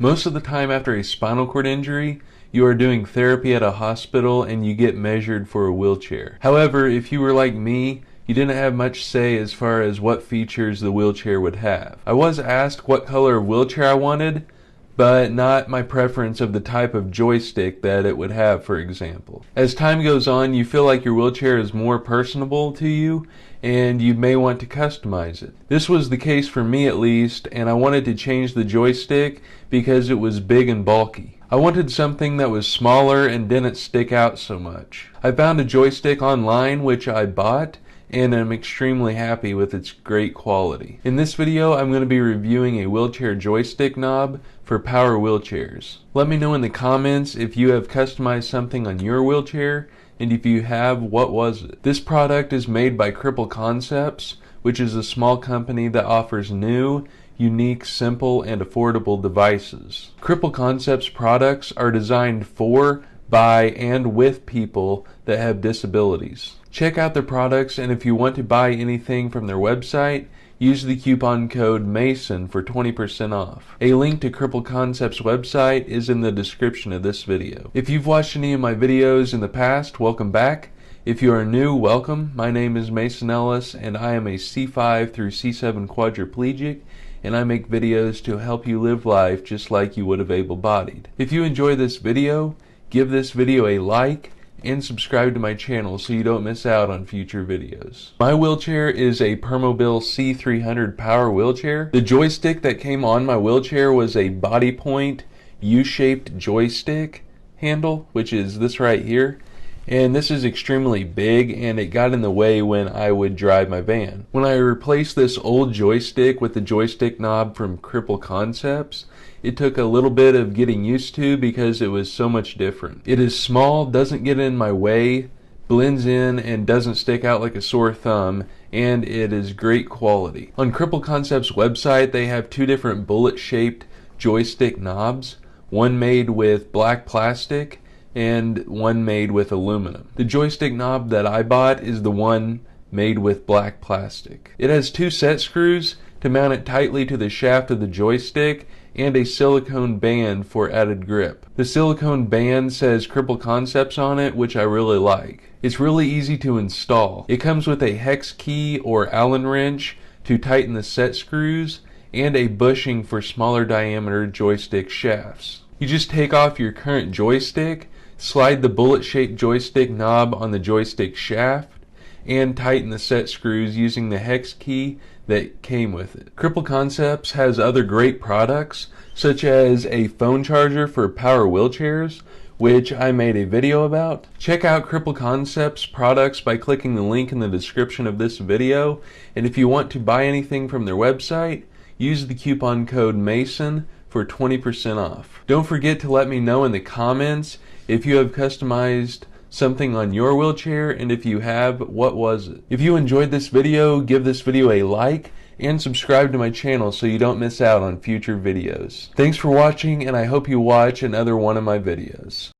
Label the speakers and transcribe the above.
Speaker 1: Most of the time after a spinal cord injury, you are doing therapy at a hospital and you get measured for a wheelchair. However, if you were like me, you didn't have much say as far as what features the wheelchair would have. I was asked what color of wheelchair I wanted, but not my preference of the type of joystick that it would have, for example. As time goes on, you feel like your wheelchair is more personable to you, and you may want to customize it. This was the case for me at least, and I wanted to change the joystick because it was big and bulky. I wanted something that was smaller and didn't stick out so much. I found a joystick online which I bought, and I'm extremely happy with its great quality. In this video, I'm going to be reviewing a wheelchair joystick knob for power wheelchairs. Let me know in the comments if you have customized something on your wheelchair, and if you have, what was it? This product is made by Cripple Concepts, which is a small company that offers new, unique, simple, and affordable devices. Cripple Concepts products are designed for, by, and with people that have disabilities. Check out their products, and if you want to buy anything from their website, use the coupon code MASON for 20% off. A link to Cripple Concepts website is in the description of this video. If you've watched any of my videos in the past, welcome back. If you are new, welcome. My name is Mason Ellis, and I am a C5 through C7 quadriplegic, and I make videos to help you live life just like you would have able-bodied. If you enjoy this video, give this video a like, and subscribe to my channel so you don't miss out on future videos. My wheelchair is a Permobil C300 power wheelchair. The joystick that came on my wheelchair was a body point U-shaped joystick handle, which is this right here. And this is extremely big, and it got in the way when I would drive my van. When I replaced this old joystick with the joystick knob from Cripple Concepts, it took a little bit of getting used to because it was so much different. It is small, doesn't get in my way, blends in, and doesn't stick out like a sore thumb, and it is great quality. On Cripple Concepts website, they have two different bullet-shaped joystick knobs, one made with black plastic and one made with aluminum. The joystick knob that I bought is the one made with black plastic. It has two set screws to mount it tightly to the shaft of the joystick and a silicone band for added grip. The silicone band says Cripple Concepts on it, which I really like. It's really easy to install. It comes with a hex key or Allen wrench to tighten the set screws and a bushing for smaller diameter joystick shafts. You just take off your current joystick, slide the bullet-shaped joystick knob on the joystick shaft, and tighten the set screws using the hex key that came with it. Cripple Concepts has other great products, such as a phone charger for power wheelchairs, which I made a video about. Check out Cripple Concepts products by clicking the link in the description of this video, and if you want to buy anything from their website, use the coupon code MASON for 20% off. Don't forget to let me know in the comments if you have customized something on your wheelchair, and if you have, what was it? If you enjoyed this video, give this video a like and subscribe to my channel so you don't miss out on future videos. Thanks for watching, and I hope you watch another one of my videos.